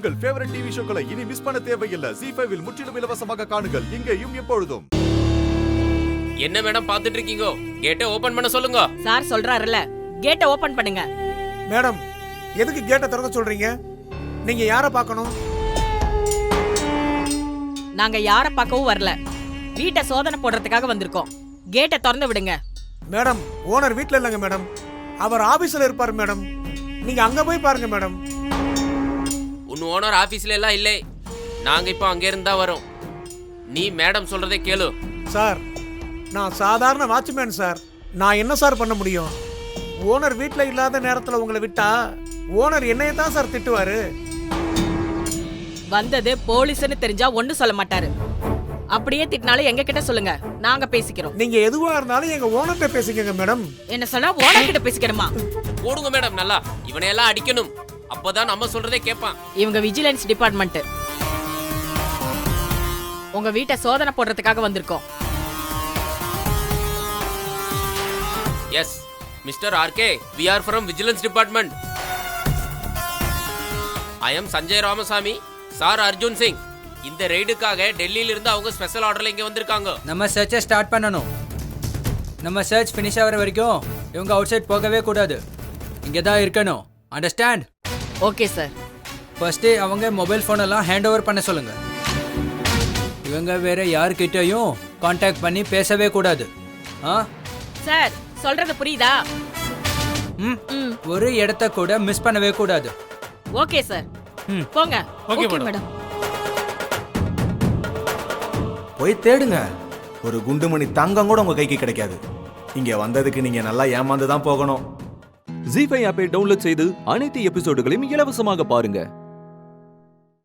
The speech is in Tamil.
உங்கள் ஃபேவரட் டிவி ஷோக்களை இனி மிஸ் பண்ண தேவையில்லை. ZEE5 இல் முற்றிலும் இலவசமாக காணுங்கள். இங்கேயும் எப்பொழுதும். என்ன மேடம் பாத்துட்டு இருக்கீங்க? கேட்டை ஓபன் பண்ண சொல்லுங்க. சார் சொல்றாருல்ல, கேட்டை ஓபன் பண்ணுங்க. மேடம், எதுக்கு கேட்டை திறக்க சொல்றீங்க? நீங்க யார பார்க்கணும்? நாங்க யார பார்க்கவும் வரல, வீட்டை சோதனை போடுறதுக்காக வந்திருக்கோம். கேட்டை திறந்து விடுங்க. மேடம், ஓனர் வீட்ல இல்லைங்க மேடம், அவர் ஆபீஸ்ல இருப்பாரு மேடம். நீங்க அங்க போய் பாருங்க மேடம். உன் ஓனர் ஆபீஸ்ல எல்லாம் இல்லை, நாங்க இப்போ அங்க இருந்தா வரோம். நீ மேடம் சொல்றதே கேளு. சார், நான் சாதாரண வாட்ச்மேன் சார். நான் என்ன சார் பண்ண முடியும்? ஓனர் வீட்ல இல்லாத நேரத்துல உங்களை விட்டா ஓனர் என்னைய தான் சார் திட்டுவாரு. வந்தது போலீஸ்னு தெரிஞ்சா ஒண்ணு சொல்ல மாட்டாரு. அப்படியே திட்டினாலும் எங்க கிட்ட சொல்லுங்க, நாங்க பேசிக்கிறோம். நீங்க எதுவா இருந்தாலும் எங்க ஓனர்கிட்ட பேசிக்கங்க மேடம். என்ன சொன்னா ஓனர் கிட்ட பேசிக்கணுமா? போடுங்க மேடம், நல்லா இவனை எல்லாம் அடிக்கணும், அப்பதான் நம்ம சொல்றதே கேட்பான். இவங்க விஜிலன்ஸ் டிபார்ட்மெண்ட். உங்க வீட்டை சோதனை போடுறதுக்காக வந்திருக்கோம். Yes mister RK, we are from vigilance department. I am Sanjay Ramasamy, sir Arjun Singh. இந்த ரெய்டுக்காக டெல்லியில இருந்து அவங்க ஸ்பெஷல் ஆர்டர்ல இங்க வந்திருக்காங்க. நம்ம சர்ச்சை ஸ்டார்ட் பண்ணணும். நம்ம சர்ச் ஃபினிஷ் ஆகிற வரைக்கும் இவங்க அவுட் சைட் போகவே கூடாது, இங்கே தான் இருக்கணும். அண்டர்ஸ்டாண்ட்? Okay sir. ஃபர்ஸ்டே அவங்க மொபைல் ஃபோன் எல்லாம் ஹேண்ட் ஓவர் பண்ண சொல்லுங்க. இவங்க வேற யார்கிட்டயும் கான்டாக்ட் பண்ணி பேசவே கூடாது. சார் சொல்றது புரியுதா? ஒரு இடத்த கூட மிஸ் பண்ணவே கூடாது. ஓகே சார், போங்க. Okay madam. போய் தேடுங்க, ஒரு குண்டுமணி தங்கம் கூட உங்க கைக்கு கிடைக்காது. இங்க வந்ததுக்கு நீங்க நல்லா ஏமாந்து தான் போகணும். ZEE5 ஆப்பை டவுன்லோட் செய்து அனைத்து எபிசோடுகளையும் இலவசமாக பாருங்க.